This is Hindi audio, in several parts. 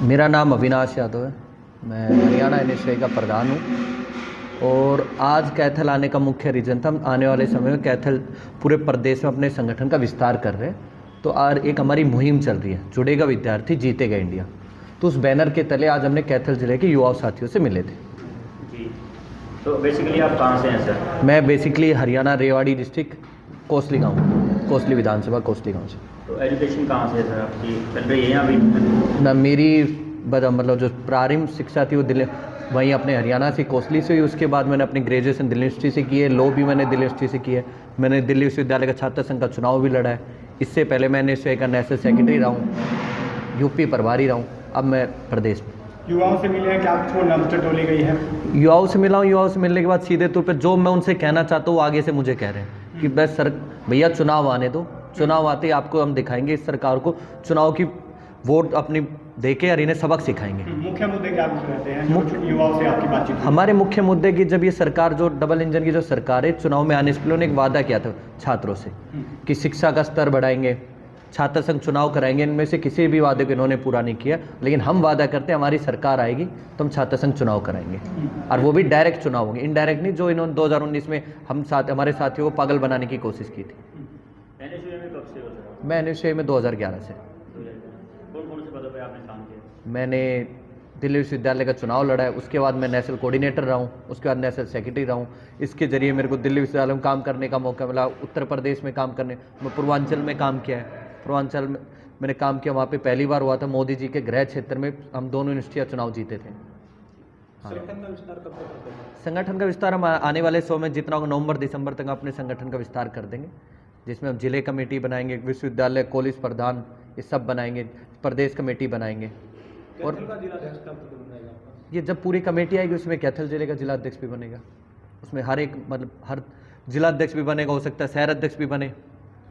मेरा नाम अविनाश यादव है। मैं हरियाणा एनएसयूआई का प्रधान हूँ और आज कैथल आने का मुख्य रीज़न था, हम आने वाले समय में कैथल पूरे प्रदेश में अपने संगठन का विस्तार कर रहे हैं। तो आज एक हमारी मुहिम चल रही है, जुड़ेगा विद्यार्थी जीतेगा इंडिया। तो उस बैनर के तले आज हमने कैथल जिले के युवा साथियों से मिले थे। जी, तो बेसिकली आप कहाँ से हैं सर? मैं बेसिकली हरियाणा रेवाड़ी डिस्ट्रिक्ट कोसली गाँव, कोसली विधानसभा कोसली गाँव से। तो एजुकेशन कहाँ से है सर आपकी? चल रही है या अभी? ना, मेरी मतलब जो प्रारंभिक शिक्षा थी वो दिल्ली, वहीं अपने हरियाणा से कोसली से हुई। उसके बाद मैंने अपनी ग्रेजुएशन दिल्ली यूनिवर्सिटी से की है, लॉ भी मैंने दिल्ली यूनिवर्सिटी से की है। मैंने दिल्ली विश्वविद्यालय का छात्र संघ का चुनाव भी लड़ा है। इससे पहले मैं एनएसयूआई का नेशनल सेक्रेटरी रहा हूँ, यूपी प्रभारी रहा हूँ, अब मैं प्रदेश में। युवाओं से मिले हैं, क्या आपको नमस्ते टोली गई है? युवाओं से मिला हूँ। युवाओं से मिलने के बाद सीधे तौर पर जो मैं उनसे कहना चाहता हूँ वो आगे से मुझे कह रहे हैं कि बस सर भैया चुनाव आने दो, चुनाव आते ही आपको हम दिखाएंगे इस सरकार को, चुनाव की वोट अपनी देके और इन्हें सबक सिखाएंगे। मुख्य मुद्दे क्या रहते हैं जो युवाओं से आपकी बातचीत हुई? हमारे मुख्य मुद्दे की, जब ये सरकार जो डबल इंजन की जो सरकार है, चुनाव में आने से पहले उन्होंने एक वादा किया था छात्रों से कि शिक्षा का स्तर बढ़ाएंगे, छात्र संघ चुनाव कराएंगे। इनमें से किसी भी वादे को इन्होंने पूरा नहीं किया, लेकिन हम वादा करते हैं हमारी सरकार आएगी तो हम छात्र संघ चुनाव कराएंगे, और वो भी डायरेक्ट चुनाव होंगे, इनडायरेक्ट नहीं, जो इन्होंने 2019 में हमारे साथियों को पागल बनाने की कोशिश की थी। एनएसयूआई में कब से हो सर? मैं एनएसयूआई में 2011 से। कौन कौन से पदों पे आपने काम किया? मैंने दिल्ली विश्वविद्यालय का चुनाव लड़ा है, उसके बाद मैं नेशनल कोऑर्डिनेटर रहा हूँ, उसके बाद नेशनल सेक्रेटरी रहा हूँ। इसके जरिए मेरे को दिल्ली विश्वविद्यालय में काम करने का मौका मिला, उत्तर प्रदेश में काम करने, मैं पूर्वांचल में काम किया है। पूर्वांचल में मैंने काम किया, वहाँ पे पहली बार हुआ था मोदी जी के गृह क्षेत्र में हम दोनों यूनिवर्सिटियाँ चुनाव जीते थे। संगठन का विस्तार कब तक करते हैं? संगठन का विस्तार हम आने वाले 100 में जितना होगा नवंबर दिसंबर तक अपने संगठन का विस्तार कर देंगे, जिसमें हम जिले कमेटी बनाएंगे, विश्वविद्यालय कॉलेज प्रधान ये सब बनाएंगे, प्रदेश कमेटी बनाएंगे। और कैथल का जिलाध्यक्ष कब तक बन जाएगा आपका? ये जब पूरी कमेटी आएगी उसमें कैथल जिले का जिलाध्यक्ष भी बनेगा, उसमें हर एक मतलब हर जिलाध्यक्ष भी बनेगा, हो सकता है शहर अध्यक्ष भी बने,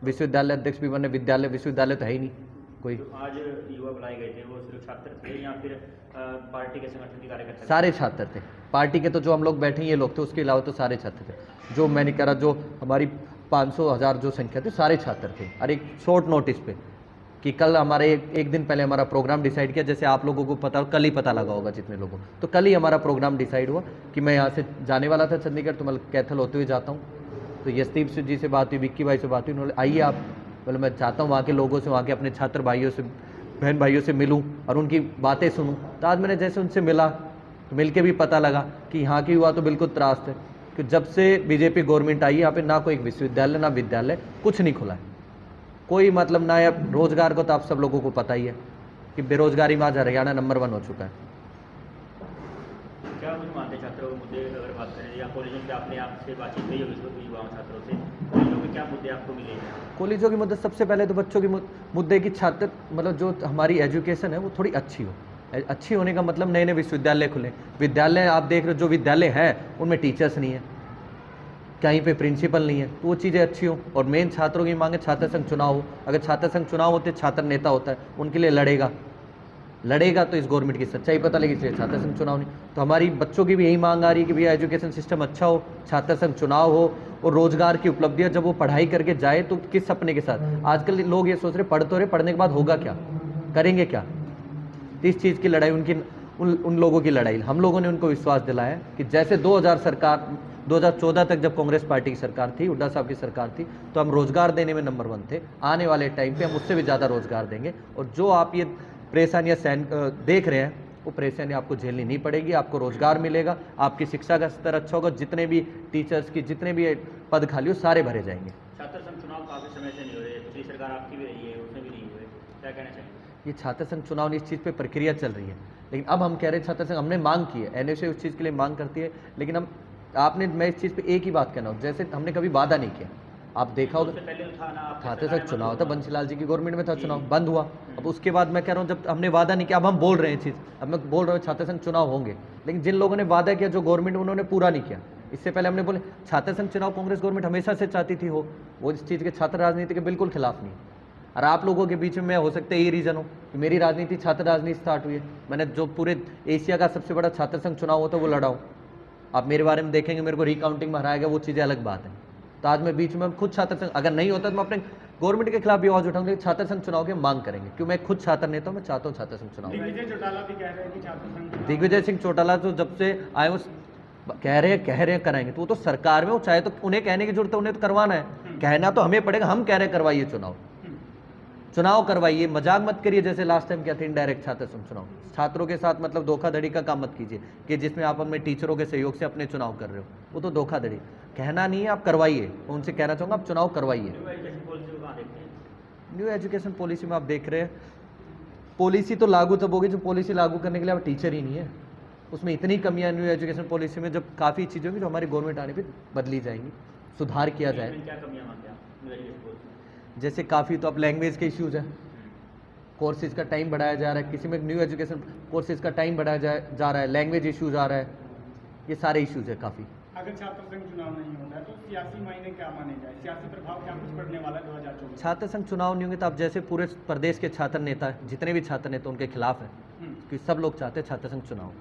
विश्वविद्यालय अध्यक्ष भी बने। विश्वविद्यालय तो है ही नहीं कोई। तो आज युवा बुलाए गए थे, वो सिर्फ छात्र थे या फिर पार्टी के संगठन के कार्यकर्ता? सारे छात्र थे पार्टी के, तो जो हम लोग बैठे ये लोग थे, उसके अलावा तो सारे छात्र थे। जो मैंने कहा जो हमारी 500,000 जो संख्या थी सारे छात्र थे। और एक शॉर्ट नोटिस पे कि कल हमारे एक दिन पहले हमारा प्रोग्राम डिसाइड किया, जैसे आप लोगों को पता, कल ही पता लगा होगा जितने लोगों, तो कल ही हमारा प्रोग्राम डिसाइड हुआ कि मैं यहाँ से जाने वाला था चंडीगढ़, तो मैं कैथल होते हुए जाता हूँ। तो यशदीप जी से बात हुई, विक्की भाई से बात हुई, उन्होंने आइए आप, बोले मैं चाहता हूँ वहाँ के लोगों से, वहाँ के अपने छात्र भाइयों से, बहन भाइयों से मिलूँ और उनकी बातें सुनूँ। तो आज मैंने जैसे उनसे मिला तो मिल के भी पता लगा कि यहाँ की युवा तो बिल्कुल त्रास्त है, कि जब से बीजेपी गवर्नमेंट आई यहाँ पे ना कोई विश्वविद्यालय ना विद्यालय कुछ नहीं खुला है, कोई मतलब ना है। रोजगार को तो आप सब लोगों को पता ही है कि बेरोजगारी में आज हरियाणा नंबर 1 हो चुका है। क्या कुछ मानते छात्रों के मुद्दे अगर बात करें, या कॉलेजों से आपने आपसे बातचीत हुई होगी युवाओं छात्रों से, कॉलेजों में क्या मुद्दे आपको मिले? कॉलेजों के मुद्दे सबसे पहले तो बच्चों के मुद्दे की छात्र मतलब जो हमारी एजुकेशन है वो थोड़ी अच्छी हो। अच्छी होने का मतलब नए नए विश्वविद्यालय खुले, विद्यालय आप देख रहे हो जो विद्यालय हैं उनमें टीचर्स नहीं है, कहीं पे प्रिंसिपल नहीं है, तो वो चीज़ें अच्छी हो। और मेन छात्रों की मांग है छात्र संघ चुनाव हो। अगर छात्र संघ चुनाव होते, छात्र नेता होता है, उनके लिए लड़ेगा तो इस गवर्नमेंट की सच्चाई पता लगी, इसलिए छात्र संघ चुनाव नहीं। तो हमारी बच्चों की भी यही मांग आ रही है कि भैया एजुकेशन सिस्टम अच्छा हो, छात्र संघ चुनाव हो, और रोजगार की उपलब्धियाँ जब वो पढ़ाई करके जाए तो किस सपने के साथ। आजकल लोग ये सोच रहे पढ़ तो रहे, पढ़ने के बाद होगा क्या, करेंगे क्या। तो इस चीज़ की लड़ाई उन लोगों की लड़ाई, हम लोगों ने उनको विश्वास दिलाया कि जैसे 2014 तक जब कांग्रेस पार्टी की सरकार थी, हुड्डा साहब की सरकार थी, तो हम रोजगार देने में नंबर 1 थे। आने वाले टाइम पे हम उससे भी ज़्यादा रोजगार देंगे। और जो आप ये परेशानियाँ देख रहे हैं वो परेशानी आपको झेलनी नहीं पड़ेगी, आपको रोजगार मिलेगा, आपकी शिक्षा का स्तर अच्छा होगा, जितने भी टीचर्स की जितने भी पद खाली हो सारे भरे जाएंगे। छात्र संघ चुनाव काफ़ी समय से नहीं हो रहे, पिछली सरकार आपकी भी रही है, उसमें भी नहीं हुए, क्या कहना चाहिए? ये छात्र संघ चुनाव इस चीज़ पे प्रक्रिया चल रही है, लेकिन अब हम कह रहे हैं छात्र संघ, हमने मांग की है, एनएसयूआई उस चीज़ के लिए मांग करती है, लेकिन मैं इस चीज़ पे एक ही बात कहना हूँ, जैसे हमने कभी वादा नहीं किया। आप देखा होगा पहले तो था ना, छात्र संघ चुनाव था, बंसीलाल जी की गवर्नमेंट में था, चुनाव बंद हुआ। अब उसके बाद मैं कह रहा हूँ जब हमने वादा नहीं किया, अब हम बोल रहे हैं चीज़, अब मैं बोल रहा हूँ छात्र संघ चुनाव होंगे, लेकिन जिन लोगों ने वादा किया जो गवर्नमेंट उन्होंने पूरा नहीं किया। इससे पहले हमने बोले छात्र संघ चुनाव कांग्रेस गवर्नमेंट हमेशा से चाहती थी हो, वो इस चीज़ के छात्र राजनीति के बिल्कुल खिलाफ नहीं। और आप लोगों के बीच में हो सकता है यही रीज़न हो कि मेरी राजनीति छात्र राजनीति स्टार्ट हुई है, मैंने जो पूरे एशिया का सबसे बड़ा छात्र संघ चुनाव होता है वो लड़ा हूँ। आप मेरे बारे में देखेंगे, मेरे को रिकाउंटिंग में हराया गया, वो चीज़ें अलग बात है। तो आज मैं बीच में खुद छात्र संघ, अगर नहीं होता तो मैं अपने गवर्नमेंट के खिलाफ भी आवाज उठाऊंगे, छात्र संघ चुनाव की मांग करेंगे, क्यों मैं खुद छात्र नेता हूं, मैं चाहता हूं छात्र संघ चुनाव। दिग्विजय चौटाला भी कह रहे हैं कि छात्र संघ चुनाव- दिग्विजय सिंह चौटाला तो जब से आए उस कह रहे हैं कराएंगे, तो वो तो सरकार में, वो चाहे तो उन्हें कहने की जरूरत है, उन्हें तो करवाना है, कहना तो हमें पड़ेगा, हम कह रहे हैं करवाइए चुनाव करवाइए, मजाक मत करिए जैसे लास्ट टाइम क्या थे इनडायरेक्ट छात्र संघ चुनाव, छात्रों के साथ मतलब धोखाधड़ी का काम मत कीजिए कि जिसमें आप अपने टीचरों के सहयोग से अपने चुनाव कर रहे हो, वो तो धोखाधड़ी, कहना नहीं है, आप करवाइए, उनसे कहना चाहूँगा आप चुनाव करवाइए। न्यू एजुकेशन पॉलिसी को कहाँ देखते हैं? न्यू एजुकेशन पॉलिसी में आप देख रहे हैं, पॉलिसी तो लागू तब होगी जो पॉलिसी लागू करने के लिए आप टीचर ही नहीं है, उसमें इतनी कमियां न्यू एजुकेशन पॉलिसी में, जब काफ़ी चीज़ें होंगी जो हमारी गवर्नमेंट आने पे बदली जाएंगी, सुधार किया जाए। क्या कमियां मानते हैं आप न्यू एजुकेशन पॉलिसी में? जैसे काफ़ी तो अब लैंग्वेज के इश्यूज़ हैं, कोर्सेज का टाइम बढ़ाया जा रहा है, किसी में न्यू एजुकेशन कोर्सेज का टाइम बढ़ाया जा रहा है, लैंग्वेज इश्यूज आ रहा है, ये सारे इश्यूज है काफ़ी। अगर छात्र संघ चुनाव नहीं होता है तो सियासी मायने क्या माने जाए, सियासी प्रभाव क्या कुछ पड़ने वाला है 2024? छात्र संघ चुनाव नहीं होंगे तो आप जैसे पूरे प्रदेश के छात्र नेता जितने भी छात्र नेता उनके खिलाफ हैं, कि सब लोग चाहते हैं छात्र संघ चुनाव।